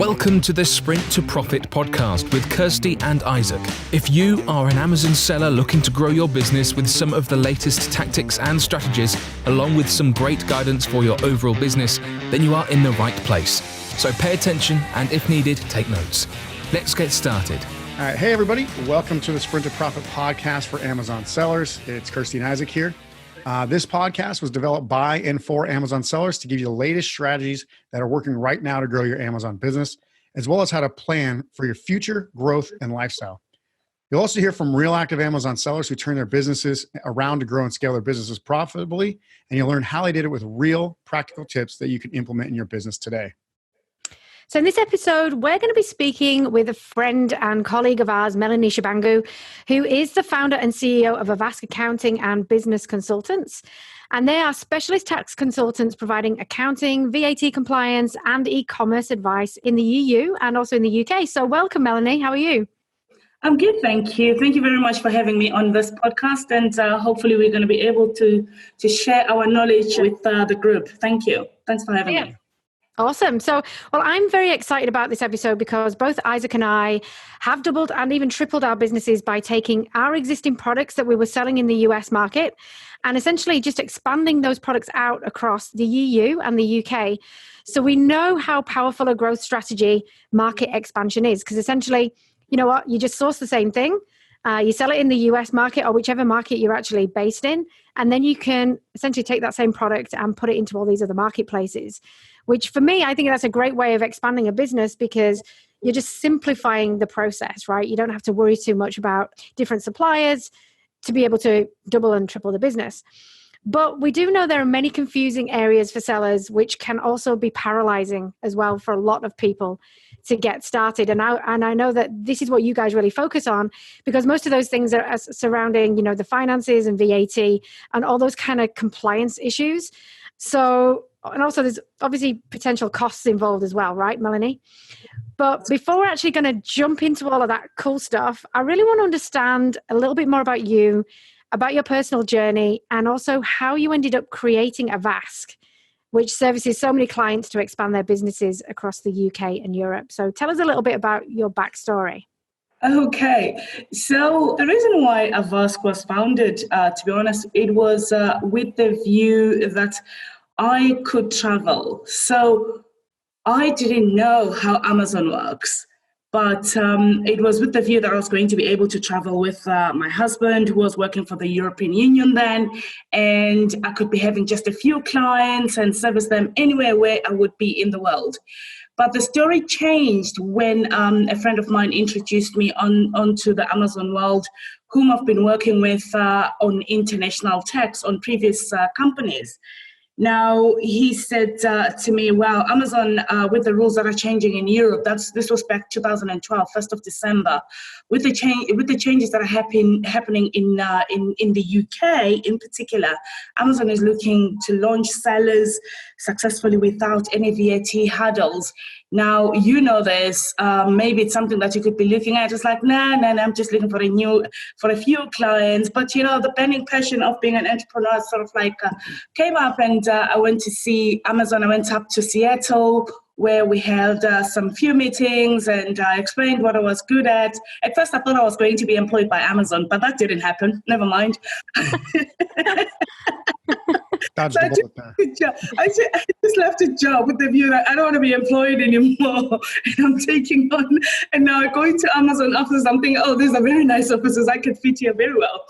Welcome to the Sprint to Profit podcast with Kirsty and Isaac. If you are an Amazon seller looking to grow your business with some of the latest tactics and strategies, along with some great guidance for your overall business, then you are in the right place. So pay attention and if needed, take notes. Let's get started. All right. Hey, everybody. Welcome to the Sprint to Profit podcast for Amazon sellers. It's Kirsty and Isaac here. This podcast was developed by and for Amazon sellers to give you the latest strategies that are working right now to grow your Amazon business, as well as how to plan for your future growth and lifestyle. You'll also hear from real active Amazon sellers who turn their businesses around to grow and scale their businesses profitably, and you'll learn how they did it with real practical tips that you can implement in your business today. So in this episode, we're going to be speaking with a friend and colleague of ours, Melanie Shebangu, who is the founder and CEO of AVASK Accounting and Business Consultants. And they are specialist tax consultants providing accounting, VAT compliance, and e-commerce advice in the EU and also in the UK. So welcome, Melanie. How are you? I'm good, thank you. Thank you very much for having me on this podcast. And hopefully we're going to be able to share our knowledge with the group. Thank you. Thanks for having me. Awesome. So, well, I'm very excited about this episode because both Isaac and I have doubled and even tripled our businesses by taking our existing products that we were selling in the US market and essentially just expanding those products out across the EU and the UK. So we know how powerful a growth strategy market expansion is because essentially, you know what, you just source the same thing. You sell it in the US market or whichever market you're actually based in, and then you can essentially take that same product and put it into all these other marketplaces, which for me, I think that's a great way of expanding a business because you're just simplifying the process, right? You don't have to worry too much about different suppliers to be able to double and triple the business. But we do know there are many confusing areas for sellers, which can also be paralyzing as well for a lot of people to get started. And I know that this is what you guys really focus on because most of those things are surrounding, you know, the finances and VAT and all those kind of compliance issues. So, and also there's obviously potential costs involved as well, right, Melanie? But before we're actually going to jump into all of that cool stuff, I really want to understand a little bit more about you, about your personal journey, and also how you ended up creating AVASK, which services so many clients to expand their businesses across the UK and Europe. So tell us a little bit about your backstory. Okay, so the reason why AVASK was founded, to be honest, it was with the view that I could travel. So I didn't know how Amazon works. But it was with the view that I was going to be able to travel with my husband, who was working for the European Union then, and I could be having just a few clients and service them anywhere where I would be in the world. But the story changed when a friend of mine introduced me onto the Amazon world, whom I've been working with on international tax on previous companies. Now, he said to me, well, Amazon, with the rules that are changing in Europe, this was back 2012, 1st of December, with the changes that are happening in the UK in particular, Amazon is looking to launch sellers successfully without any VAT hurdles. Now, you know this, maybe it's something that you could be looking at. It's like, no, I'm just looking for a few clients. But, you know, the burning passion of being an entrepreneur sort of like came up and I went to see Amazon. I went up to Seattle where we held some few meetings and I explained what I was good at. At first, I thought I was going to be employed by Amazon, but that didn't happen. Never mind. I just left a job with the view that I don't want to be employed anymore. And I'm taking on, and now going to Amazon offices, I'm thinking, oh, these are very nice offices. I could fit here very well.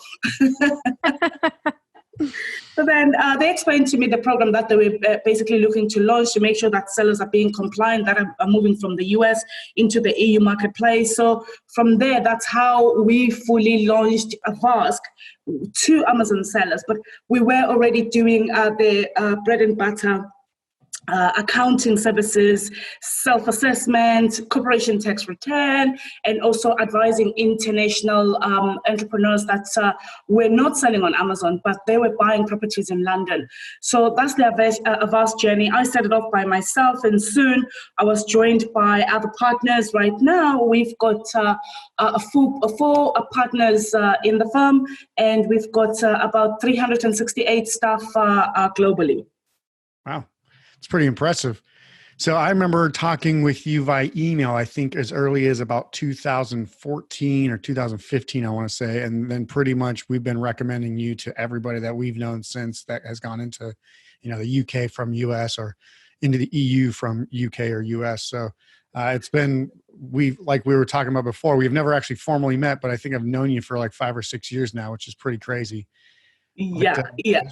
So then they explained to me the program that they were basically looking to launch to make sure that sellers are being compliant, that are moving from the US into the EU marketplace. So from there, that's how we fully launched AVASK to Amazon sellers. But we were already doing the bread and butter accounting services, self-assessment, corporation tax return, and also advising international entrepreneurs that were not selling on Amazon, but they were buying properties in London. So that's the AVASK journey. I started off by myself, and soon I was joined by other partners. Right now, we've got four partners in the firm, and we've got about 368 staff globally. Wow. It's pretty impressive. So I remember talking with you via email, I think as early as about 2014 or 2015, I want to say. And then pretty much we've been recommending you to everybody that we've known since that has gone into, the UK from US or into the EU from UK or US. So it's been, like we were talking about before, we've never actually formally met, but I think I've known you for like 5 or 6 years now, which is pretty crazy. Yeah, But, yeah.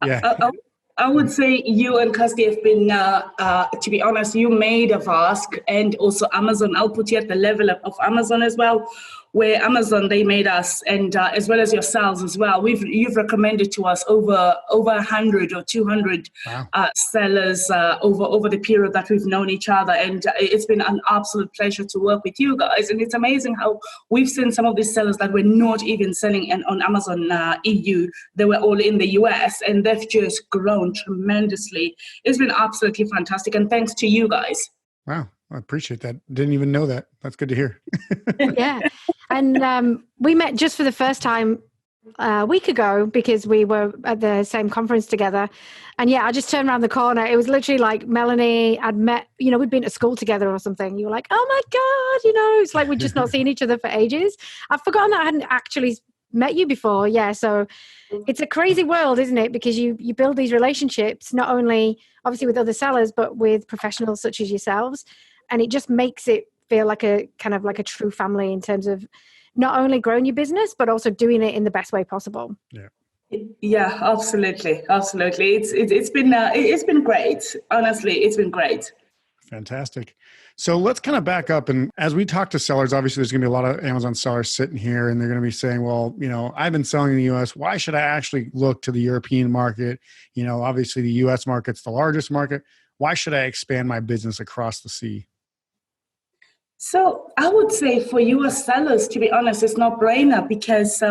yeah. I would say you and Kirsty have been, to be honest, you made AVASK and also Amazon. I'll put you at the level of Amazon as well, where Amazon, they made us, and as well as yourselves as well. You've recommended to us over 100 or 200 Wow. sellers over the period that we've known each other. And it's been an absolute pleasure to work with you guys. And it's amazing how we've seen some of these sellers that were not even selling on Amazon EU. They were all in the US, and they've just grown tremendously. It's been absolutely fantastic. And thanks to you guys. Wow. I appreciate that. Didn't even know that. That's good to hear. Yeah. And we met just for the first time a week ago because we were at the same conference together. And yeah, I just turned around the corner. It was literally like Melanie I'd met, we'd been at school together or something. You were like, oh my God, it's like we'd just not seen each other for ages. I've forgotten that I hadn't actually met you before. Yeah. So it's a crazy world, isn't it? Because you build these relationships, not only obviously with other sellers, but with professionals such as yourselves. And it just makes it feel like a kind of like a true family in terms of not only growing your business, but also doing it in the best way possible. Yeah, absolutely. It's been great. Honestly, it's been great. Fantastic. So let's kind of back up. And as we talk to sellers, obviously there's going to be a lot of Amazon sellers sitting here and they're going to be saying, well, I've been selling in the US. Why should I actually look to the European market? Obviously the US market's the largest market. Why should I expand my business across the sea? So I would say for US sellers, to be honest, it's no brainer because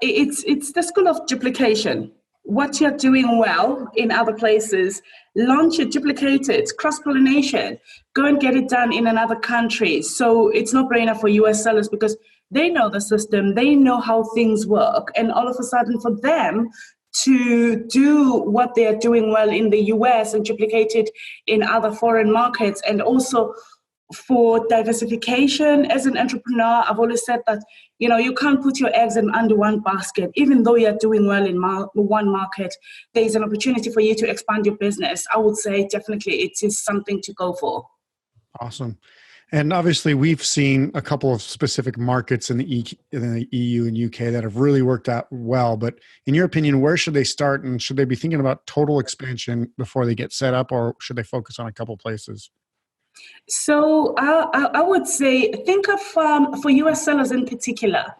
it's the school of duplication. What you're doing well in other places, launch it, duplicate it, cross-pollination, go and get it done in another country. So it's no brainer for US sellers because they know the system, they know how things work. And all of a sudden for them to do what they're doing well in the US and duplicate it in other foreign markets, and also for diversification as an entrepreneur, I've always said that, you can't put your eggs under one basket. Even though you're doing well in one market, there's an opportunity for you to expand your business. I would say definitely it is something to go for. Awesome. And obviously we've seen a couple of specific markets in the EU and UK that have really worked out well. But in your opinion, where should they start? And should they be thinking about total expansion before they get set up, or should they focus on a couple places? So I would say think of, for US sellers in particular,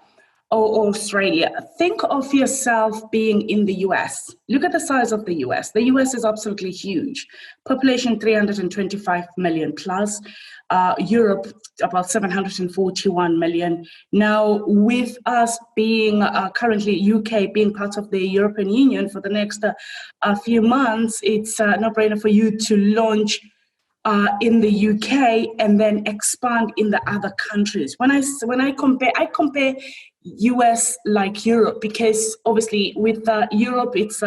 or Australia, think of yourself being in the US. Look at the size of the US. The US is absolutely huge. Population 325 million plus. Europe, about 741 million. Now, with us being currently UK being part of the European Union for the next few months, it's a no-brainer for you to launch in the UK and then expand in the other countries. When I compare US like Europe, because obviously with Europe it's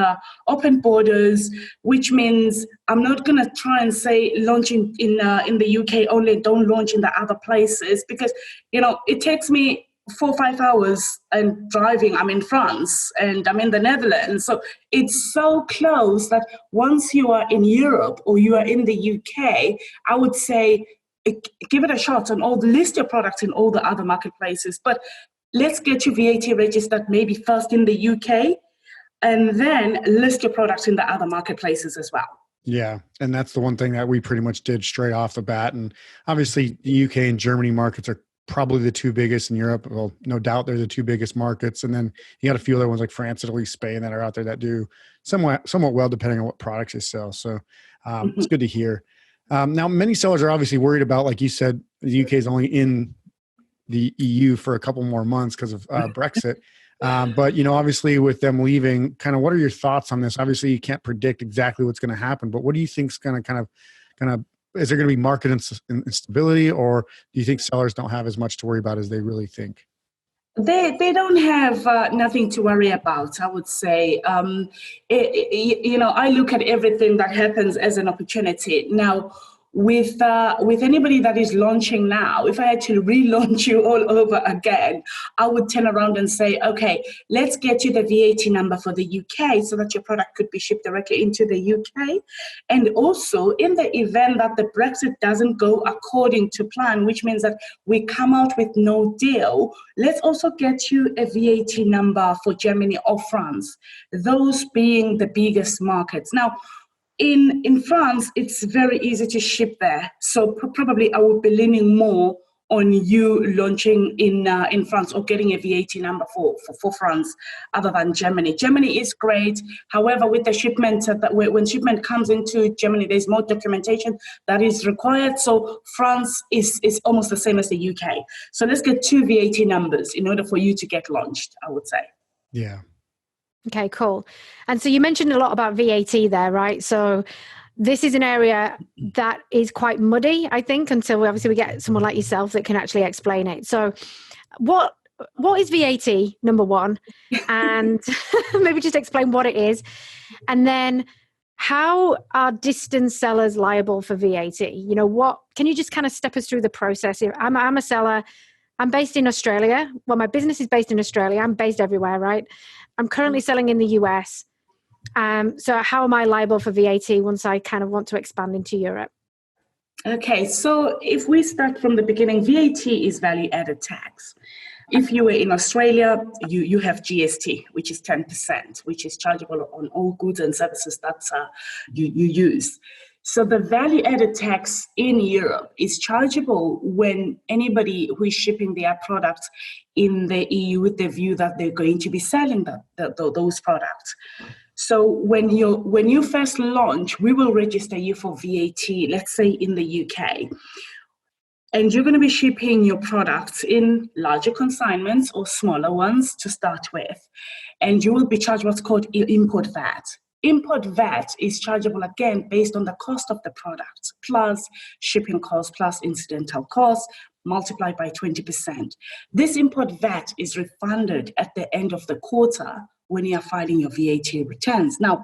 open borders, which means I'm not gonna try and say launching in the UK only, don't launch in the other places, because it takes me 4 or 5 hours and driving. I'm in France and I'm in the Netherlands. So it's so close that once you are in Europe or you are in the UK, I would say give it a shot and list your products in all the other marketplaces. But let's get you VAT registered maybe first in the UK and then list your products in the other marketplaces as well. Yeah. And that's the one thing that we pretty much did straight off the bat. And obviously the UK and Germany markets are probably the two biggest in Europe. Well, no doubt they're the two biggest markets. And then you got a few other ones like France, Italy, Spain that are out there that do somewhat well, depending on what products they sell. So it's good to hear. Now, many sellers are obviously worried about, like you said, the UK is only in the EU for a couple more months because of Brexit. But, obviously with them leaving, kind of what are your thoughts on this? Obviously you can't predict exactly what's going to happen, but what do you think is going to kind of is there going to be market instability, or do you think sellers don't have as much to worry about as they really think? They don't have nothing to worry about, I would say. I look at everything that happens as an opportunity. Now, with anybody that is launching now, if I had to relaunch you all over again, I would turn around and say, okay, let's get you the VAT number for the UK so that your product could be shipped directly into the UK. And also, in the event that the Brexit doesn't go according to plan, which means that we come out with no deal, let's also get you a VAT number for Germany or France, those being the biggest markets. Now, in France, it's very easy to ship there. So probably I would be leaning more on you launching in France or getting a VAT number for France other than Germany. Germany is great. However, with the shipment, when shipment comes into Germany, there's more documentation that is required. So France is almost the same as the UK. So let's get 2 VAT numbers in order for you to get launched, I would say. Yeah. Okay, cool. And so you mentioned a lot about VAT there, right? So this is an area that is quite muddy, I think, until obviously we get someone like yourself that can actually explain it. So what is VAT, number one? And maybe just explain what it is. And then how are distance sellers liable for VAT? You know, what can you just kind of step us through the process? If I'm a seller, I'm based in Australia. Well, my business is based in Australia. I'm based everywhere, right? I'm currently selling in the US. So how am I liable for VAT once I kind of want to expand into Europe? Okay, so if we start from the beginning, VAT is value-added tax. If you were in Australia, you have GST, which is 10%, which is chargeable on all goods and services that you use. So the value-added tax in Europe is chargeable when anybody who is shipping their products in the EU with the view that they're going to be selling those products. So when you first launch, we will register you for VAT, let's say in the UK. And you're going to be shipping your products in larger consignments or smaller ones to start with. And you will be charged what's called import VAT. Import VAT is chargeable again based on the cost of the product, plus shipping costs, plus incidental costs, multiplied by 20%. This import VAT is refunded at the end of the quarter when you are filing your VAT returns. Now,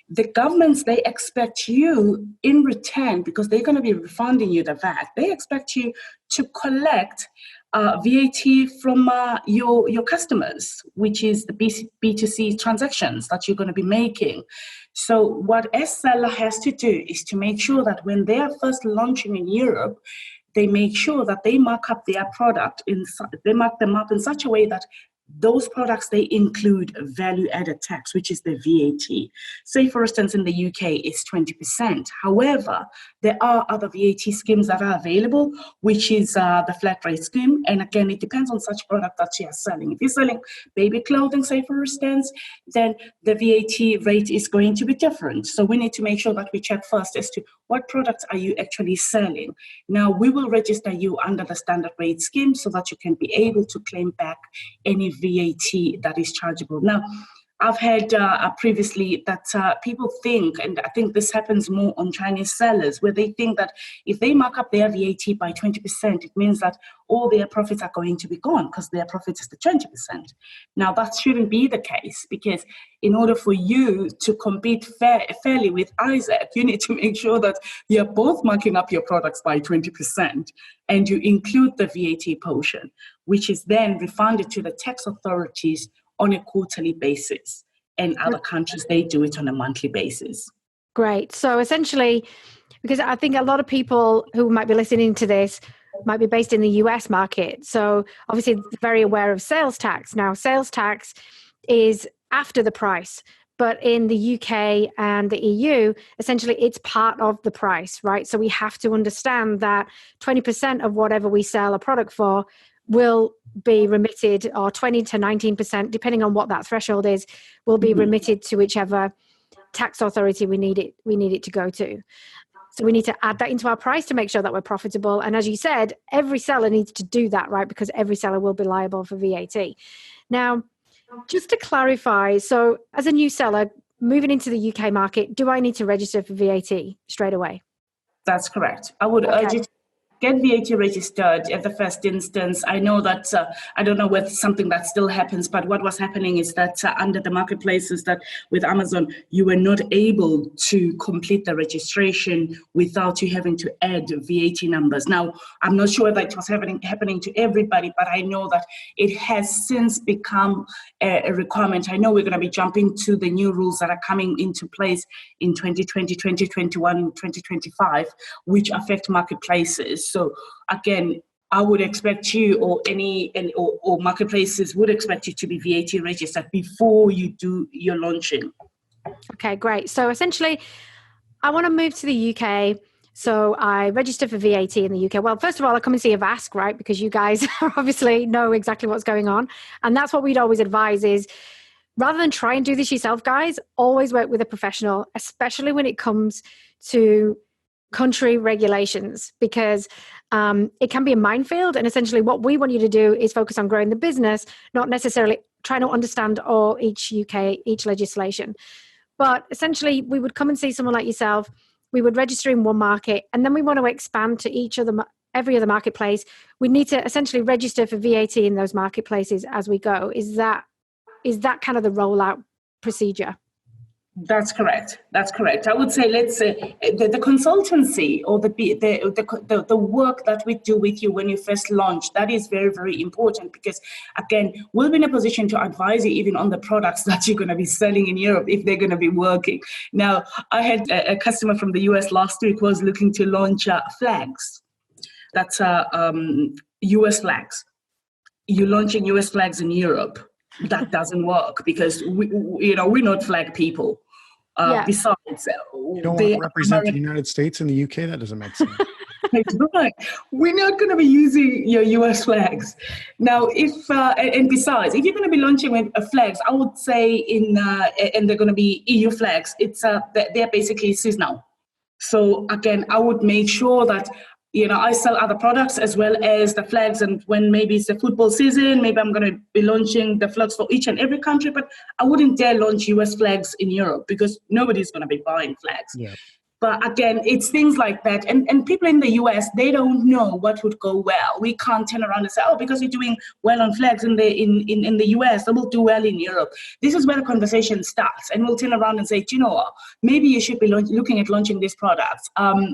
the governments, they expect you in return, because they're going to be refunding you the VAT, they expect you to collect VAT from your customers, which is the B2C transactions that you're going to be making. So what a seller has to do is to make sure that when they are first launching in Europe, they make sure that they mark up their product, they mark them up in such a way that those products, they include value-added tax, which is the VAT. Say, for instance, in the UK, it's 20%. However, there are other VAT schemes that are available, which is the flat rate scheme. And again, it depends on such product that you are selling. If you're selling baby clothing, say, for instance, then the VAT rate is going to be different. So we need to make sure that we check first as to what products are you actually selling. Now, we will register you under the standard rate scheme so that you can be able to claim back any VAT that is chargeable. Now, I've heard previously that people think, and I think this happens more on Chinese sellers, where they think that if they mark up their VAT by 20%, it means that all their profits are going to be gone because their profit is the 20%. Now, that shouldn't be the case, because in order for you to compete fairly with Isaac, you need to make sure that you're both marking up your products by 20% and you include the VAT portion, which is then refunded to the tax authorities on a quarterly basis. And other countries, they do it on a monthly basis. Great. So essentially, because I think a lot of people who might be listening to this might be based in the US market. So obviously very aware of sales tax. Now, sales tax is after the price, but in the UK and the EU, essentially it's part of the price, right? So we have to understand that 20% of whatever we sell a product for will be remitted, or 20 to 19%, depending on what that threshold is, will be remitted to whichever tax authority we need it to go to. So we need to add that into our price to make sure that we're profitable. And as you said, every seller needs to do that, right? Because every seller will be liable for VAT. Now, just to clarify, so as a new seller moving into the UK market, do I need to register for VAT straight away? That's correct. I would urge you to get VAT registered at the first instance. I know that, I don't know whether something that still happens, but what was happening is that under the marketplaces that with Amazon, you were not able to complete the registration without you having to add VAT numbers. Now, I'm not sure that it was happening to everybody, but I know that it has since become a requirement. I know we're going to be jumping to the new rules that are coming into place in 2020, 2021, 2025, which affect marketplaces. So again, I would expect you or or marketplaces would expect you to be VAT registered before you do your launching. Okay, great. So essentially, I want to move to the UK. So I register for VAT in the UK. Well, first of all, I come and see AVASK, right? Because you guys obviously know exactly what's going on. And that's what we'd always advise is, rather than try and do this yourself, guys, always work with a professional, especially when it comes to country regulations, because it can be a minefield. And essentially what we want you to do is focus on growing the business, not necessarily trying to understand each legislation. But essentially we would come and see someone like yourself. We would register in one market, and then we want to expand to every other marketplace. We need to essentially register for VAT in those marketplaces as we go. Is that kind of the rollout procedure? That's correct. I would say, let's say the consultancy or the work that we do with you when you first launch, that is very, very important, because again, we'll be in a position to advise you even on the products that you're going to be selling in Europe if they're going to be working. Now, I had a customer from the US last week who was looking to launch flags. That's US flags. You're launching US flags in Europe. That doesn't work because we're not flag people. Besides, you don't want to represent the United States in the UK. That doesn't make sense. Right. We're not going to be using your US flags now. And besides, if you're going to be launching with flags, I would say and they're going to be EU flags. They're basically seasonal. So again, I would make sure that I sell other products as well as the flags. And when maybe it's the football season, maybe I'm going to be launching the flags for each and every country. But I wouldn't dare launch US flags in Europe because nobody's going to be buying flags. Yeah. But again, it's things like that. And people in the US, they don't know what would go well. We can't turn around and say, because you're doing well on flags in the US, they will do well in Europe. This is where the conversation starts. And we'll turn around and say, do you know what? Maybe you should be looking at launching these products.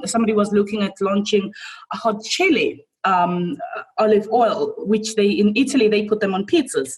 Somebody was looking at launching a hot chili, olive oil, which in Italy, they put them on pizzas.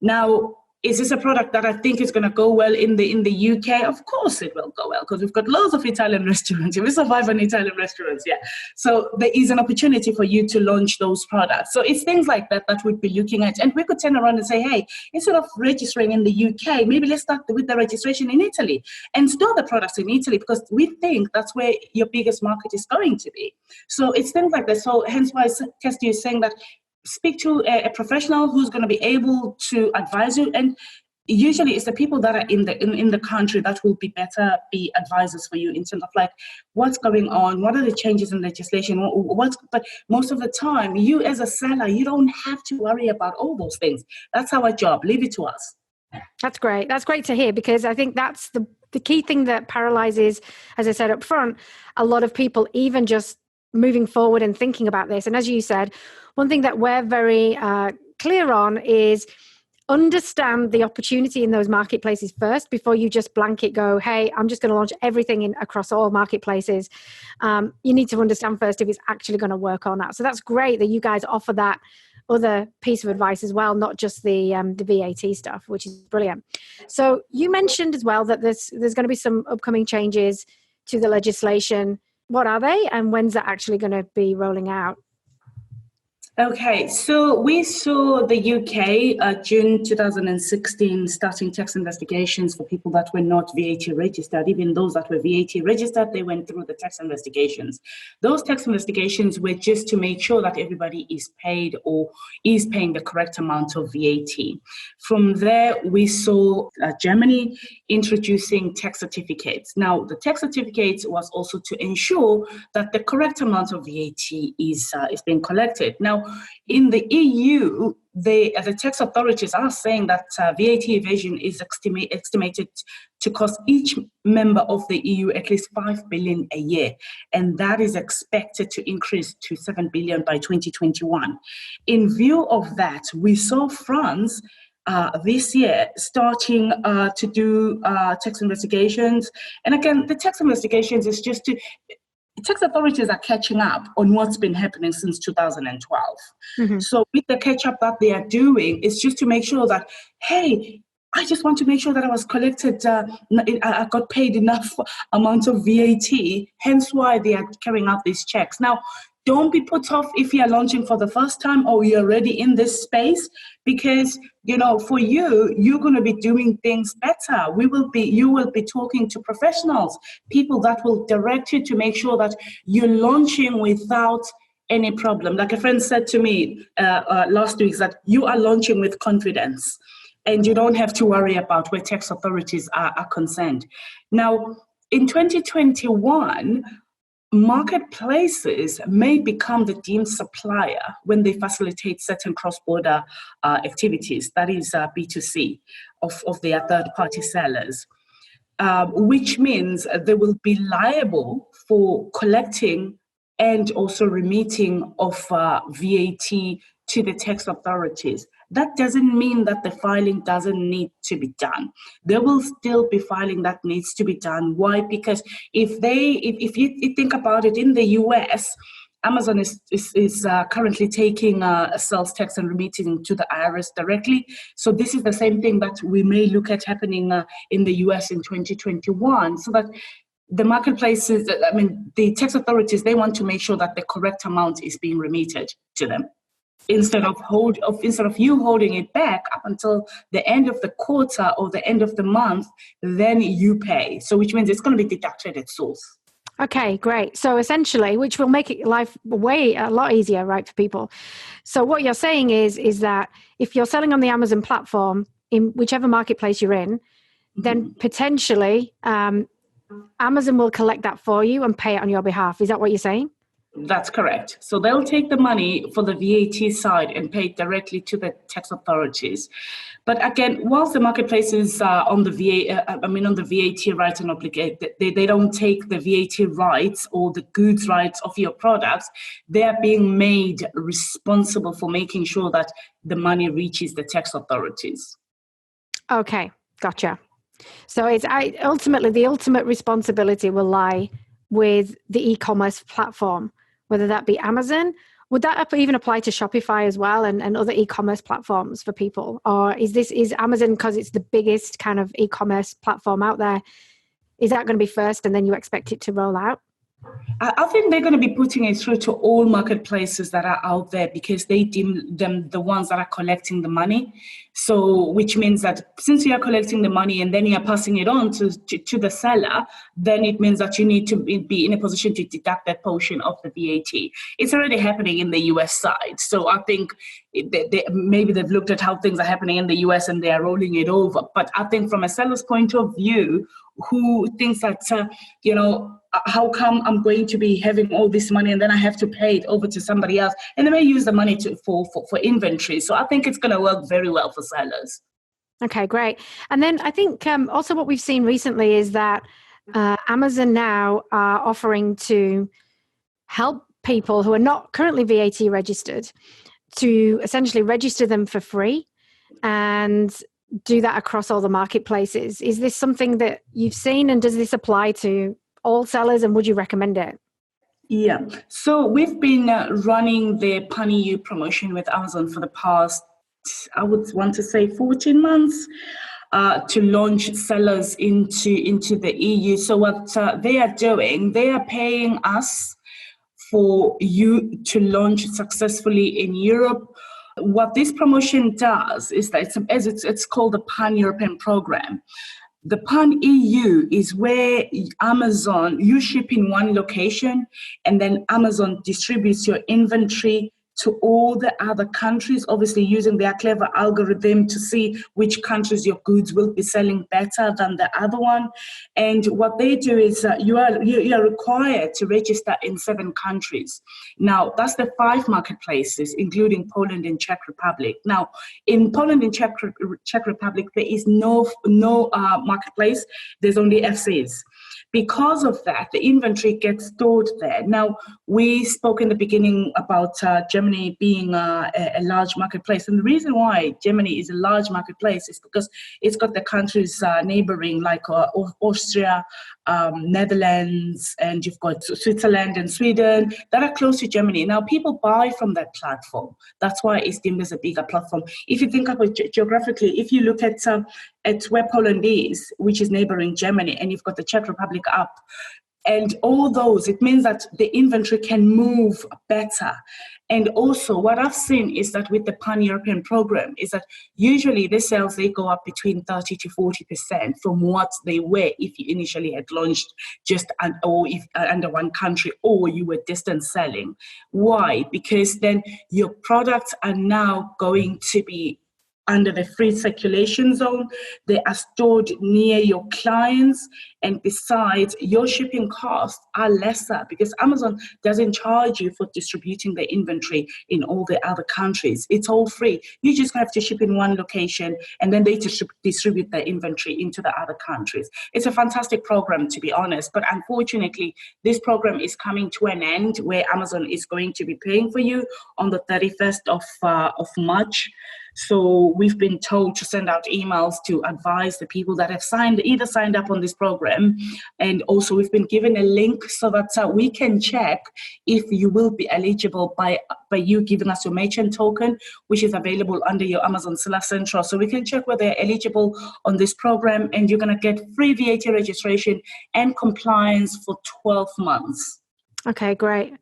Now, is this a product that I think is going to go well in the UK? Of course it will go well, because we've got loads of Italian restaurants. We survive on Italian restaurants, yeah. So there is an opportunity for you to launch those products. So it's things like that we'd be looking at. And we could turn around and say, hey, instead of registering in the UK, maybe let's start with the registration in Italy and store the products in Italy, because we think that's where your biggest market is going to be. So it's things like that. So hence why Kirsty is saying that speak to a professional who's going to be able to advise you, and usually it's the people that are in the country that will be advisors for you in terms of like what's going on, what are the changes in legislation, but most of the time you as a seller, you don't have to worry about all those things. That's our job. Leave it to us. That's great. That's great to hear, because I think that's the key thing that paralyzes, as I said up front, a lot of people even just moving forward and thinking about this. And as you said, one thing that we're very clear on is understand the opportunity in those marketplaces first before you just blanket go, hey, I'm just going to launch everything across all marketplaces. You need to understand first if it's actually going to work or not. So that's great that you guys offer that other piece of advice as well, not just the VAT stuff, which is brilliant. So you mentioned as well that there's going to be some upcoming changes to the legislation. What are they, and when's that actually going to be rolling out? Okay, so we saw the UK, June 2016, starting tax investigations for people that were not VAT registered. Even those that were VAT registered, they went through the tax investigations. Those tax investigations were just to make sure that everybody is paid or is paying the correct amount of VAT. From there, we saw Germany introducing tax certificates. Now, the tax certificates was also to ensure that the correct amount of VAT is being collected. Now, Now, in the EU, the tax authorities are saying that VAT evasion is estimated to cost each member of the EU at least 5 billion a year, and that is expected to increase to 7 billion by 2021. In view of that, we saw France this year starting to do tax investigations. And again, the tax investigations is just to, tax authorities are catching up on what's been happening since 2012. Mm-hmm. So with the catch up that they are doing, it's just to make sure that, hey, I just want to make sure that I was collected, I got paid enough amount of VAT, hence why they are carrying out these checks. Now, don't be put off if you're launching for the first time or you're already in this space, because, for you, you're going to be doing things better. You will be talking to professionals, people that will direct you to make sure that you're launching without any problem. Like a friend said to me last week, that you are launching with confidence and you don't have to worry about where tax authorities are concerned. Now, in 2021, marketplaces may become the deemed supplier when they facilitate certain cross-border activities, that is B2C, of their third-party sellers, which means they will be liable for collecting and also remitting of VAT to the tax authorities. That doesn't mean that the filing doesn't need to be done. There will still be filing that needs to be done. Why? Because if you think about it, in the US, Amazon is currently taking sales tax and remitting to the IRS directly. So this is the same thing that we may look at happening in the US in 2021, so that the marketplaces, the tax authorities, they want to make sure that the correct amount is being remitted to them. Instead of you holding it back up until the end of the quarter or the end of the month, then you pay. So which means it's going to be deducted at source. Okay, great. So essentially, which will make life a lot easier, right, for people. So what you're saying is that if you're selling on the Amazon platform, in whichever marketplace you're in, then potentially Amazon will collect that for you and pay it on your behalf. Is that what you're saying? That's correct. So they'll take the money for the VAT side and pay it directly to the tax authorities. But again, whilst the marketplaces are on the VAT rights and obligated, they don't take the VAT rights or the goods rights of your products. They are being made responsible for making sure that the money reaches the tax authorities. Okay, gotcha. So it's ultimately the ultimate responsibility will lie with the e-commerce platform, whether that be Amazon. Would that even apply to Shopify as well and other e-commerce platforms for people? Or is Amazon, because it's the biggest kind of e-commerce platform out there, is that going to be first and then you expect it to roll out? I think they're going to be putting it through to all marketplaces that are out there, because they deem them the ones that are collecting the money. So, which means that since you are collecting the money and then you are passing it on to the seller, then it means that you need to be in a position to deduct that portion of the VAT. It's already happening in the US side. So I think maybe they've looked at how things are happening in the US and they are rolling it over. But I think from a seller's point of view, who thinks that, how come I'm going to be having all this money and then I have to pay it over to somebody else? And they may use the money for inventory. So I think it's going to work very well for sellers. Okay, great. And then I think also what we've seen recently is that Amazon now are offering to help people who are not currently VAT registered to essentially register them for free and do that across all the marketplaces. Is this something that you've seen, and does this apply to all sellers, and would you recommend it? Yeah. So we've been running the Pan-EU promotion with Amazon for the past, I would want to say 14 months to launch sellers into the EU. So what they are doing, they are paying us for you to launch successfully in Europe. What this promotion does is that it's called the Pan-European program. The Pan-EU is where Amazon, you ship in one location and then Amazon distributes your inventory to all the other countries, obviously using their clever algorithm to see which countries your goods will be selling better than the other one. And what they do is you are required to register in 7 countries. Now, that's the 5 marketplaces, including Poland and Czech Republic. Now, in Poland and Czech Republic, there is no marketplace. There's only FCs. Because of that, the inventory gets stored there. Now, we spoke in the beginning about Germany being a large marketplace. And the reason why Germany is a large marketplace is because it's got the countries neighboring, like Austria, Netherlands, and you've got Switzerland and Sweden that are close to Germany. Now, people buy from that platform. That's why it's deemed as a bigger platform. If you think about geographically, if you look at where Poland is, which is neighboring Germany, and you've got the Czech Republic up, and all those, it means that the inventory can move better. And also what I've seen is that with the Pan-European program is that usually the sales, they go up between 30 to 40% from what they were if you initially had launched just under one country, or you were distance selling. Why? Because then your products are now going to be under the free circulation zone. They are stored near your clients, and besides, your shipping costs are lesser because Amazon doesn't charge you for distributing the inventory in all the other countries. It's all free. You just have to ship in one location, and then they distribute the inventory into the other countries. It's a fantastic program, to be honest, but unfortunately, this program is coming to an end where Amazon is going to be paying for you on the 31st of March. So we've been told to send out emails to advise the people that have either signed up on this program, and also we've been given a link so that we can check if you will be eligible by you giving us your merchant token, which is available under your Amazon Seller Central. So we can check whether they're eligible on this program, and you're going to get free VAT registration and compliance for 12 months. Okay, great.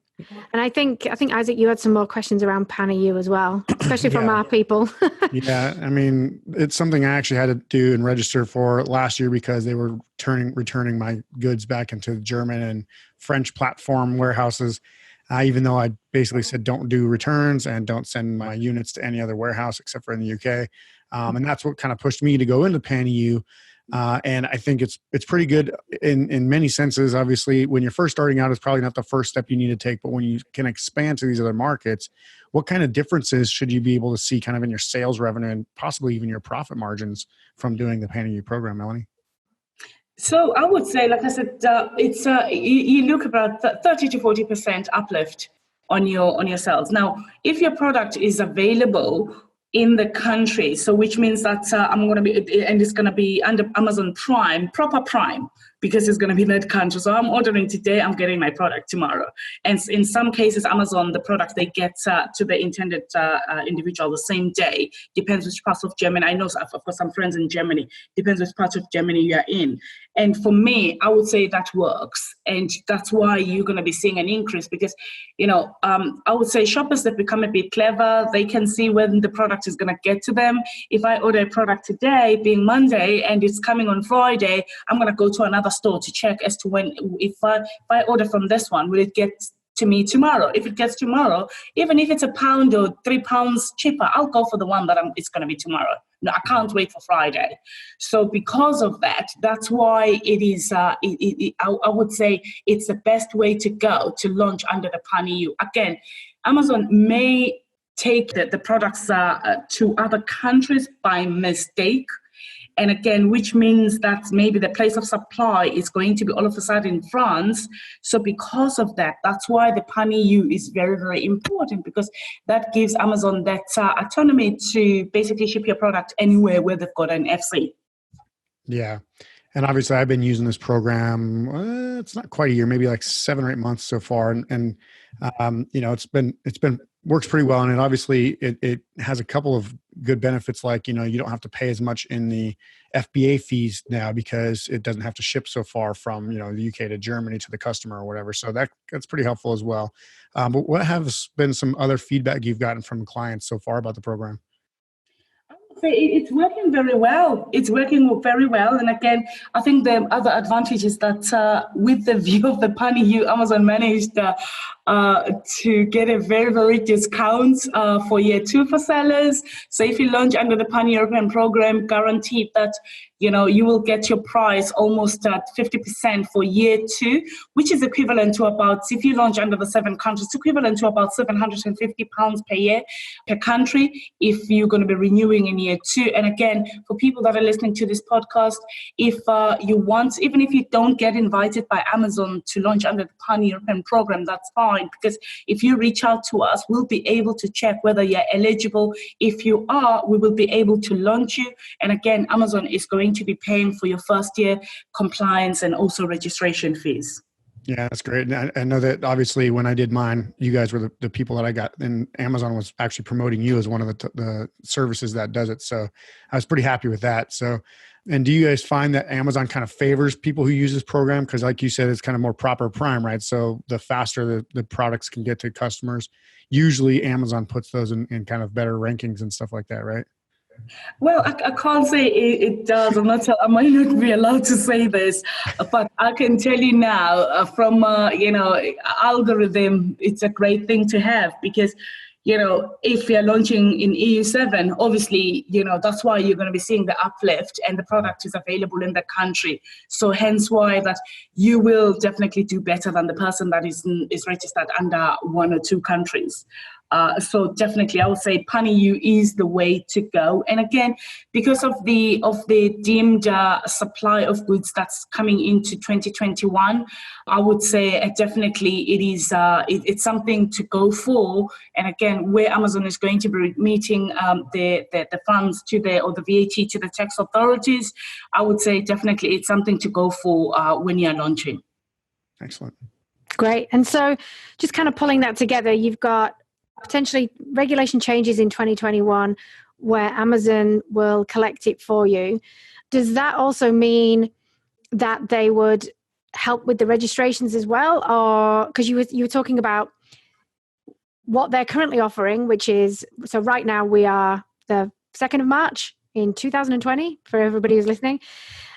And I think Isaac, you had some more questions around Pan-EU as well, especially from our people. Yeah, I mean, it's something I actually had to do and register for last year because they were returning my goods back into German and French platform warehouses, even though I basically said don't do returns and don't send my units to any other warehouse except for in the UK. And that's what kind of pushed me to go into Pan-EU. And I think it's pretty good in many senses. Obviously, when you're first starting out, it's probably not the first step you need to take. But when you can expand to these other markets, what kind of differences should you be able to see kind of in your sales revenue and possibly even your profit margins from doing the Pan-EU program, Melanie? So I would say, like I said, it's you look about 30 to 40% uplift on your sales. Now, if your product is available in the country, so which means that I'm going to be, and it's going to be under Amazon Prime, proper Prime, because it's going to be in that country. So I'm ordering today, I'm getting my product tomorrow. And in some cases, Amazon, the product they get to the intended individual the same day. Depends which parts of Germany. I know I've got some friends in Germany. Depends which part of Germany you're in. And for me, I would say that works. And that's why you're going to be seeing an increase because, I would say shoppers that become a bit clever, they can see when the product is going to get to them. If I order a product today, being Monday, and it's coming on Friday, I'm going to go to another store to check as to when, if I order from this one, will it get to me tomorrow? If it gets tomorrow, even if it's £1 or £3 cheaper, I'll go for the one that it's going to be tomorrow. No, I can't wait for Friday. So because of that, that's why it is, I would say it's the best way to go to launch under the Pan-EU. Again, Amazon may take the products to other countries by mistake. And again, which means that maybe the place of supply is going to be all of a sudden in France. So because of that, that's why the Pan-EU is very, very important, because that gives Amazon that autonomy to basically ship your product anywhere where they've got an FC. Yeah. And obviously I've been using this program, it's not quite a year, maybe like 7 or 8 months so far. And it's been works pretty well. And obviously it has a couple of good benefits, like, you don't have to pay as much in the FBA fees now because it doesn't have to ship so far from, the UK to Germany to the customer or whatever. So that's pretty helpful as well. But what has been some other feedback you've gotten from clients so far about the program? say it's working very well. It's working very well. And again, I think the other advantage is that with the view of the Pani U, Amazon managed to get a very, very discount for year 2 for sellers. So if you launch under the Pan-European program, guaranteed that you will get your price almost at 50% for year 2, which is equivalent to about, if you launch under the 7 countries, it's equivalent to about £750 per year per country if you're going to be renewing in year 2. And again, for people that are listening to this podcast, if you want, even if you don't get invited by Amazon to launch under the Pan-European program, that's fine, because if you reach out to us, we'll be able to check whether you're eligible. If you are, we will be able to launch you. And again, Amazon is going to be paying for your first year compliance and also registration fees. Yeah, that's great. And I know that obviously when I did mine, you guys were the people that I got, and Amazon was actually promoting you as one of the services that does it. So I was pretty happy with that. So, and do you guys find that Amazon kind of favors people who use this program? Because like you said, it's kind of more proper prime, right? So the faster the products can get to customers, usually Amazon puts those in kind of better rankings and stuff like that, right? Well, I can't say it does. I might not be allowed to say this, but I can tell you now from algorithm, it's a great thing to have, because if you're launching in EU7, obviously, that's why you're going to be seeing the uplift, and the product is available in the country. So hence why that you will definitely do better than the person that is registered under 1 or 2 countries. So definitely, I would say Pani U is the way to go. And again, because of the deemed supply of goods that's coming into 2021, I would say definitely it's something to go for. And again, where Amazon is going to be meeting the funds or the VAT to the tax authorities, I would say definitely it's something to go for when you're launching. Excellent. Great. And so just kind of pulling that together, you've got potentially regulation changes in 2021 where Amazon will collect it for you. Does that also mean that they would help with the registrations as well? Or because you were talking about what they're currently offering, which is, so right now we are the 2nd of March in 2020 for everybody who's listening.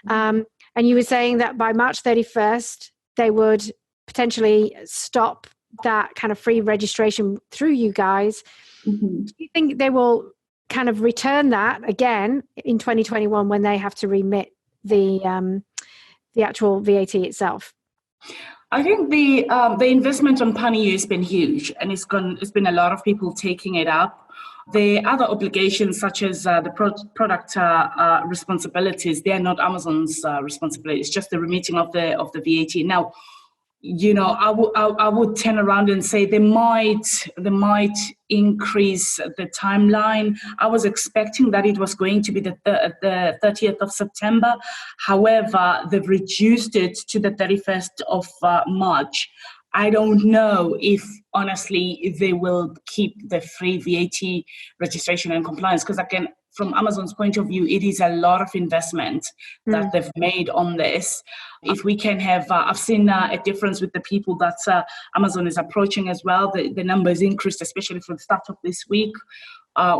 And you were saying that by March 31st, they would potentially stop that kind of free registration through you guys. Mm-hmm. Do you think they will kind of return that again in 2021 when they have to remit the actual VAT itself? I think the investment on Pani U has been huge, and it's been a lot of people taking it up. The other obligations, such as the product responsibilities, they are not Amazon's responsibility. It's just the remitting of the VAT. Now, I would turn around and say they might increase the timeline. I was expecting that it was going to be the 30th of September. However, they've reduced it to the 31st of March. I don't know if, honestly, they will keep the free VAT registration and compliance, because again, from Amazon's point of view, it is a lot of investment that they've made on this. If we can have, I've seen a difference with the people that Amazon is approaching as well. The number is increased, especially for the start of this week.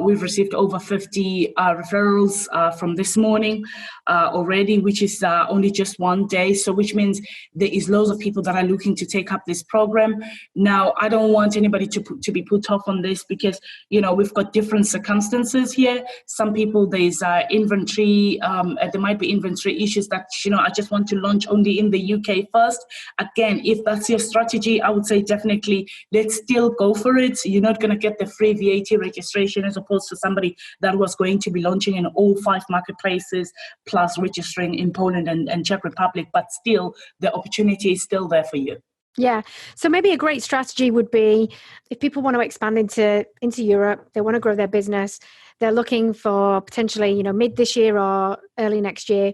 We've received over 50 referrals from this morning already, which is only just one day. So which means there is loads of people that are looking to take up this program. Now, I don't want anybody to be put off on this, because, we've got different circumstances here. Some people, there's inventory, there might be inventory issues that, I just want to launch only in the UK first. Again, if that's your strategy, I would say definitely let's still go for it. You're not going to get the free VAT registration as opposed to somebody that was going to be launching in all 5 marketplaces plus registering in Poland and Czech Republic, but still the opportunity is still there for you. Yeah. So maybe a great strategy would be, if people want to expand into Europe, they want to grow their business, they're looking for potentially, mid this year or early next year,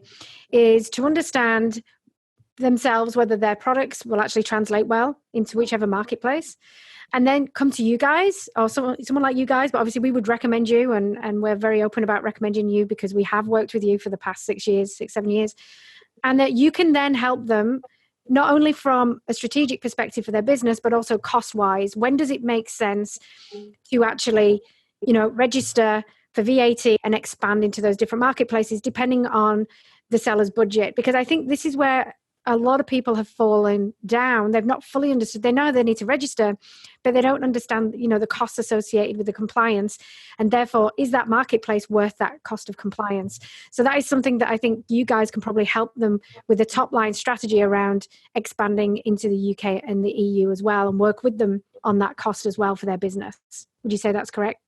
is to understand themselves whether their products will actually translate well into whichever marketplace, and then come to you guys or someone like you guys. But obviously we would recommend you, and we're very open about recommending you because we have worked with you for the past 7 years, and that you can then help them not only from a strategic perspective for their business, but also cost-wise. When does it make sense to actually, register for VAT and expand into those different marketplaces depending on the seller's budget. Because I think this is where a lot of people have fallen down. They've not fully understood. They know they need to register, but they don't understand, the costs associated with the compliance. And therefore, is that marketplace worth that cost of compliance? So that is something that I think you guys can probably help them with a top line strategy around expanding into the UK and the EU as well, and work with them on that cost as well for their business. Would you say that's correct?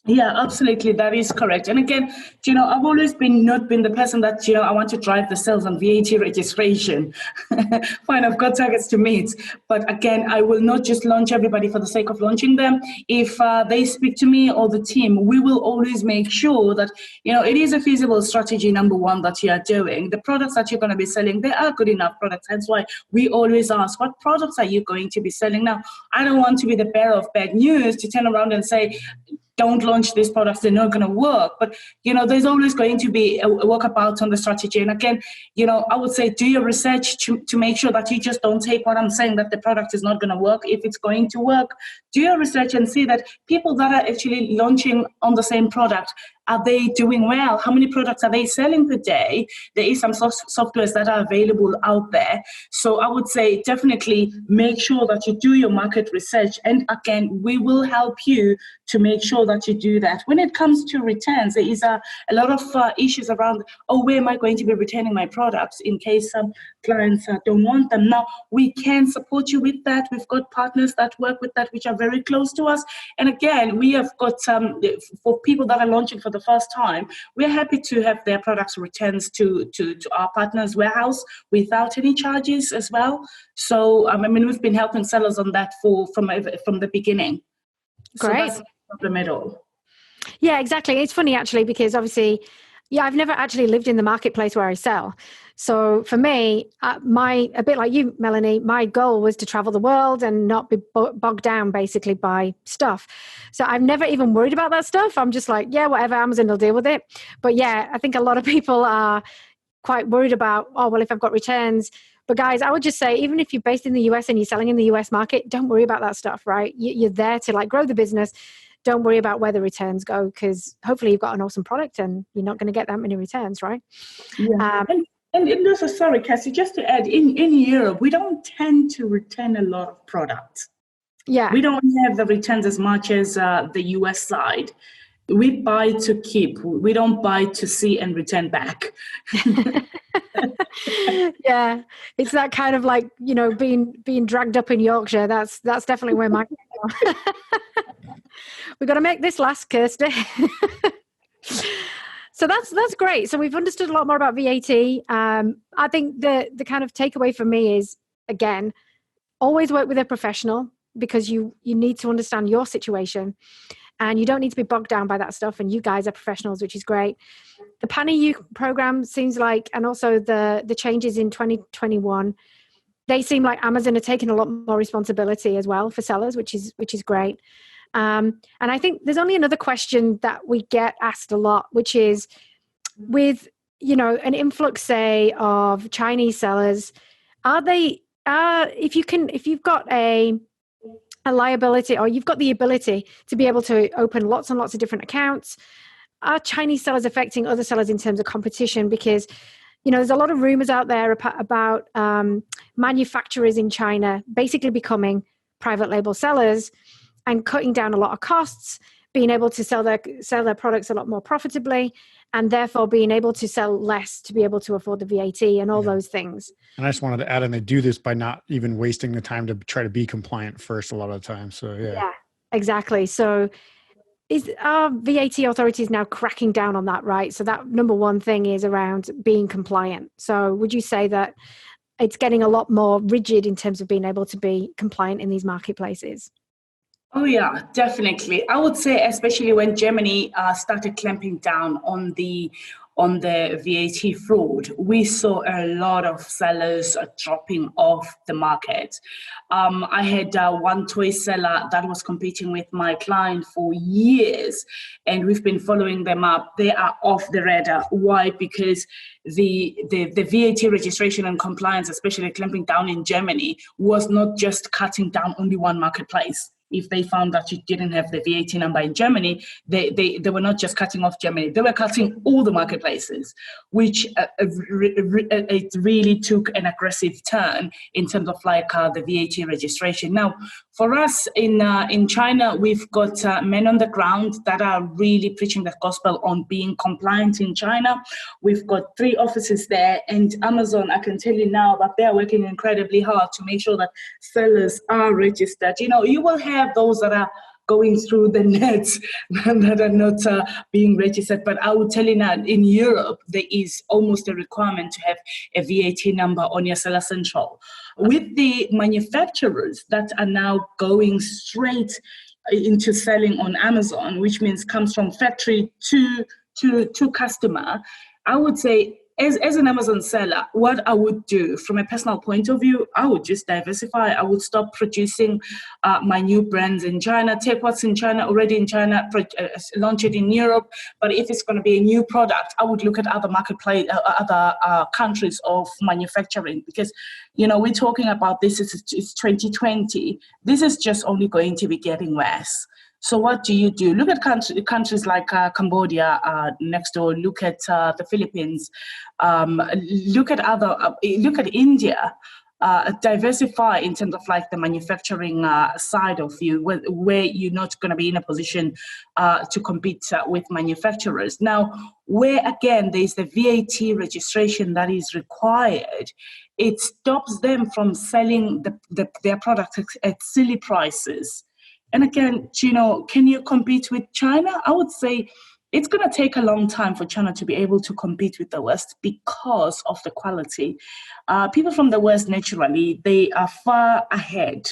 Yeah, absolutely. That is correct. And again, I've always not been the person that, I want to drive the sales on VAT registration. Fine, I've got targets to meet. But again, I will not just launch everybody for the sake of launching them. If they speak to me or the team, we will always make sure that, it is a feasible strategy, number one, that you are doing. The products that you're going to be selling, they are good enough products. That's why we always ask, what products are you going to be selling? Now, I don't want to be the bearer of bad news to turn around and say, don't launch these products, they're not going to work. But, there's always going to be a walkabout on the strategy. And again, I would say do your research to make sure that you just don't take what I'm saying, that the product is not going to work. If it's going to work, do your research and see that people that are actually launching on the same product, are they doing well? How many products are they selling per day? There is some softwares that are available out there. So I would say definitely make sure that you do your market research. And again, we will help you to make sure that you do that. When it comes to returns, there is a lot of issues around, where am I going to be returning my products in case some clients don't want them? Now, we can support you with that. We've got partners that work with that, which are very close to us. And again, we have got for people that are launching for the first time, we're happy to have their products returns to our partners' warehouse without any charges as well. So, we've been helping sellers on that from the beginning. Great. So that's no problem at all. Yeah, exactly. It's funny actually, because obviously, I've never actually lived in the marketplace where I sell. So for me, a bit like you, Melanie, my goal was to travel the world and not be bogged down basically by stuff. So I've never even worried about that stuff. I'm just like, yeah, whatever, Amazon will deal with it. But yeah, I think a lot of people are quite worried about, if I've got returns. But guys, I would just say, even if you're based in the US and you're selling in the US market, don't worry about that stuff, right? You're there to grow the business. Don't worry about where the returns go, because hopefully you've got an awesome product and you're not going to get that many returns, right? Yeah. And also, sorry, Kirsty, just to add, in Europe, we don't tend to return a lot of products. Yeah. We don't have the returns as much as the US side. We buy to keep. We don't buy to see and return back. Yeah, it's that kind of being dragged up in Yorkshire. That's definitely where my we've got to make this last, Kirsty. So that's great. So we've understood a lot more about VAT. I think the kind of takeaway for me is, again, always work with a professional, because you need to understand your situation. And you don't need to be bogged down by that stuff. And you guys are professionals, which is great. The Pan-EU program seems like, and also the changes in 2021, they seem like Amazon are taking a lot more responsibility as well for sellers, which is great. And I think there's only another question that we get asked a lot, which is with, an influx, say, of Chinese sellers, if you've got a liability, or you've got the ability to be able to open lots and lots of different accounts, are Chinese sellers affecting other sellers in terms of competition? Because, there's a lot of rumors out there about manufacturers in China basically becoming private label sellers and cutting down a lot of costs, being able to sell their products a lot more profitably, and therefore being able to sell less to be able to afford the VAT and all those things. And I just wanted to add in, they do this by not even wasting the time to try to be compliant first a lot of the time. So yeah, exactly. So are VAT authorities now cracking down on that, right? So that number one thing is around being compliant. So would you say that it's getting a lot more rigid in terms of being able to be compliant in these marketplaces? Oh, yeah, definitely. I would say, especially when Germany started clamping down on the VAT fraud, we saw a lot of sellers dropping off the market. I had one toy seller that was competing with my client for years, and we've been following them up. They are off the radar. Why? Because the VAT registration and compliance, especially clamping down in Germany, was not just cutting down only one marketplace. if they found that you didn't have the VAT number in Germany, they were not just cutting off Germany, they were cutting all the marketplaces, which it really took an aggressive turn in terms of the VAT registration. Now, for us in China, we've got men on the ground that are really preaching the gospel on being compliant in China. We've got 3 offices there, and Amazon, I can tell you now that they're working incredibly hard to make sure that sellers are registered. You will have those that are going through the nets that are not being registered. But I would tell you now, in Europe, there is almost a requirement to have a VAT number on your Seller Central. With the manufacturers that are now going straight into selling on Amazon, which means comes from factory to customer, I would say, as an Amazon seller, what I would do from a personal point of view, I would just diversify. I would stop producing my new brands in China, take what's in China, already in China, launch it in Europe. But if it's going to be a new product, I would look at other other countries of manufacturing, because, we're talking about this, it's 2020. This is just only going to be getting worse. So what do? Look at countries like Cambodia next door. Look at the Philippines. Look at India. Diversify in terms of the manufacturing side of you, where you're not going to be in a position to compete with manufacturers. Now, where again there's the VAT registration that is required, it stops them from selling their products at silly prices. And again, can you compete with China? I would say it's going to take a long time for China to be able to compete with the West because of the quality. People from the West, naturally, they are far ahead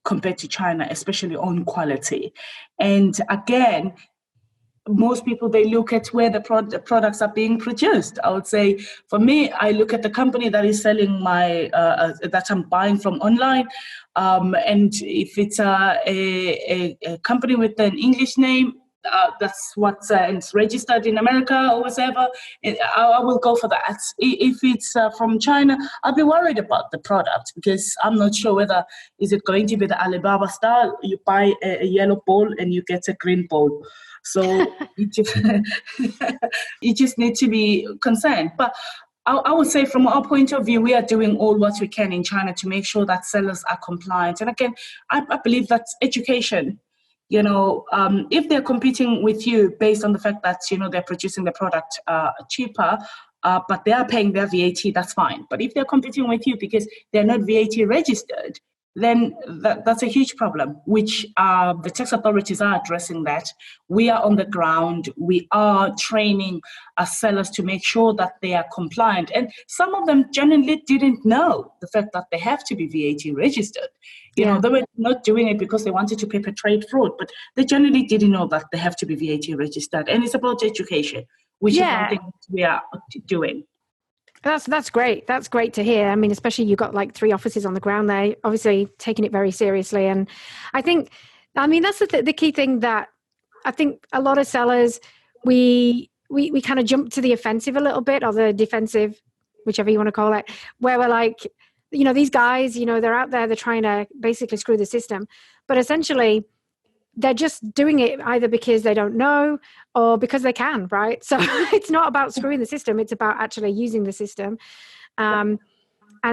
compared to China, especially on quality. And again, most people, they look at where the products are being produced. I would say, for me, I look at the company that is selling that I'm buying from online. And if it's a company with an English name, that's what's it's registered in America or whatever, I will go for that. If it's from China, I'll be worried about the product, because I'm not sure whether is it going to be the Alibaba style. You buy a yellow ball and you get a green ball. So you just need to be concerned. But I would say, from our point of view, we are doing all what we can in China to make sure that sellers are compliant. And again, I believe that's education. If they're competing with you based on the fact that, they're producing the product cheaper, but they are paying their VAT, that's fine. But if they're competing with you because they're not VAT registered, then that's a huge problem, which the tax authorities are addressing that. We are on the ground. We are training our sellers to make sure that they are compliant. And some of them genuinely didn't know the fact that they have to be VAT registered. They were not doing it because they wanted to perpetrate fraud, but they generally didn't know that they have to be VAT registered. And it's about education, which is one thing we are doing. That's great. That's great to hear. I mean, especially you've got 3 offices on the ground there, obviously taking it very seriously. And I think, that's the key thing that I think a lot of sellers, we kind of jump to the offensive a little bit, or the defensive, whichever you want to call it, where we're like, these guys, they're out there, they're trying to basically screw the system. But essentially, they're just doing it either because they don't know or because they can, right? So it's not about screwing the system. It's about actually using the system. And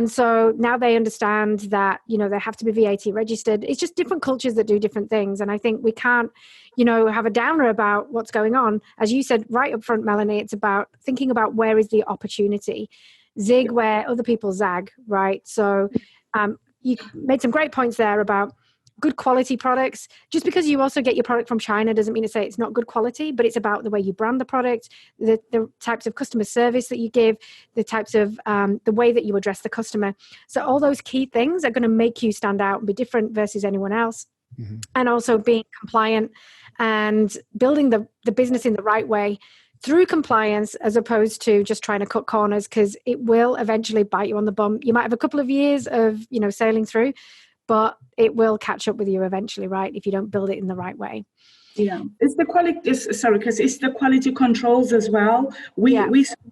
so now they understand that, they have to be VAT registered. It's just different cultures that do different things. And I think we can't, have a downer about what's going on. As you said right up front, Melanie, it's about thinking about where is the opportunity. Zig where other people zag, right? So you made some great points there about good quality products. Just because you also get your product from China doesn't mean to say it's not good quality, but it's about the way you brand the product, the types of customer service that you give, the types of the way that you address the customer. So all those key things are going to make you stand out and be different versus anyone else. Mm-hmm. And also being compliant and building the business in the right way through compliance, as opposed to just trying to cut corners, because it will eventually bite you on the bum. You might have a couple of years of, sailing through, but it will catch up with you eventually, right? If you don't build it in the right way. Yeah, it's the quality. Because it's the quality controls as well. We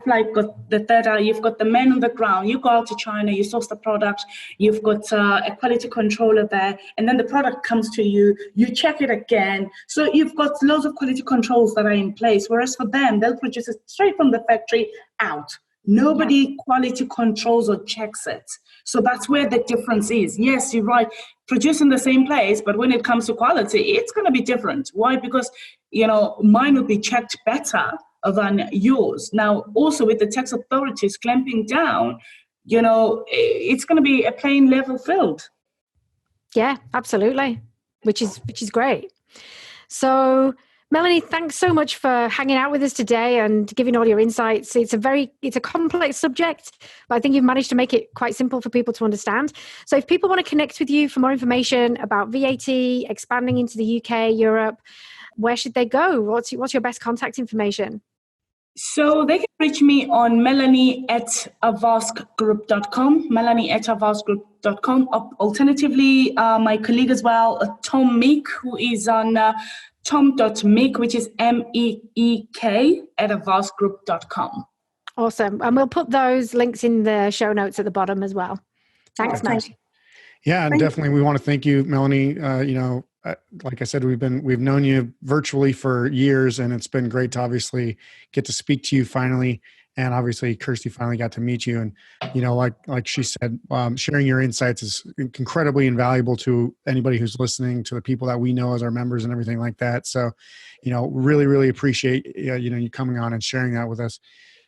like got the data. You've got the man on the ground. You go out to China. You source the product. You've got a quality controller there, and then the product comes to you. You check it again. So you've got loads of quality controls that are in place. Whereas for them, they'll produce it straight from the factory out. Nobody quality controls or checks it. So that's where the difference is. Yes, you're right. Produce in the same place, but when it comes to quality, it's going to be different. Why? Because, mine will be checked better than yours. Now, also with the tax authorities clamping down, it's going to be a plain level field. Yeah, absolutely. Which is great. So, Melanie, thanks so much for hanging out with us today and giving all your insights. It's a complex subject, but I think you've managed to make it quite simple for people to understand. So if people want to connect with you for more information about VAT, expanding into the UK, Europe, where should they go? What's your best contact information? So they can reach me on melanie@avaskgroup.com, melanie@avaskgroup.com. Alternatively, my colleague as well, Tom Meek, who is on tom.meek, which is MEEK @avaskgroup.com. Awesome. And we'll put those links in the show notes at the bottom as well. Thanks, Mike. Yeah, and definitely we want to thank you, Melanie. Like I said, we've known you virtually for years, and it's been great to obviously get to speak to you finally. And obviously, Kirsty finally got to meet you. And, like she said, sharing your insights is incredibly invaluable to anybody who's listening, to the people that we know as our members and everything like that. So, really, really appreciate, you coming on and sharing that with us.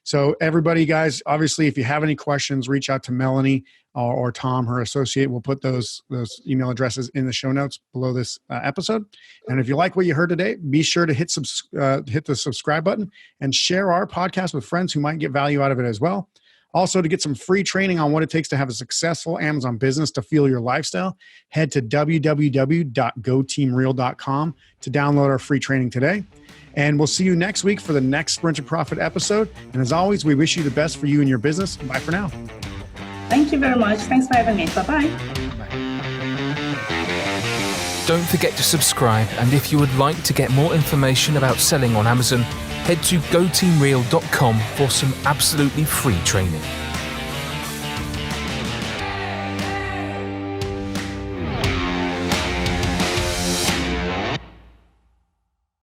So everybody, guys, obviously, if you have any questions, reach out to Melanie or Tom, her associate. We'll put those email addresses in the show notes below this episode. And if you like what you heard today, be sure to hit the subscribe button and share our podcast with friends who might get value out of it as well. Also, to get some free training on what it takes to have a successful Amazon business to fuel your lifestyle, head to www.goteamreal.com to download our free training today. And we'll see you next week for the next Sprint to Profit episode. And as always, we wish you the best for you and your business. Bye for now. Thank you very much. Thanks for having me. Bye-bye. Don't forget to subscribe. And if you would like to get more information about selling on Amazon, head to goteamreal.com for some absolutely free training.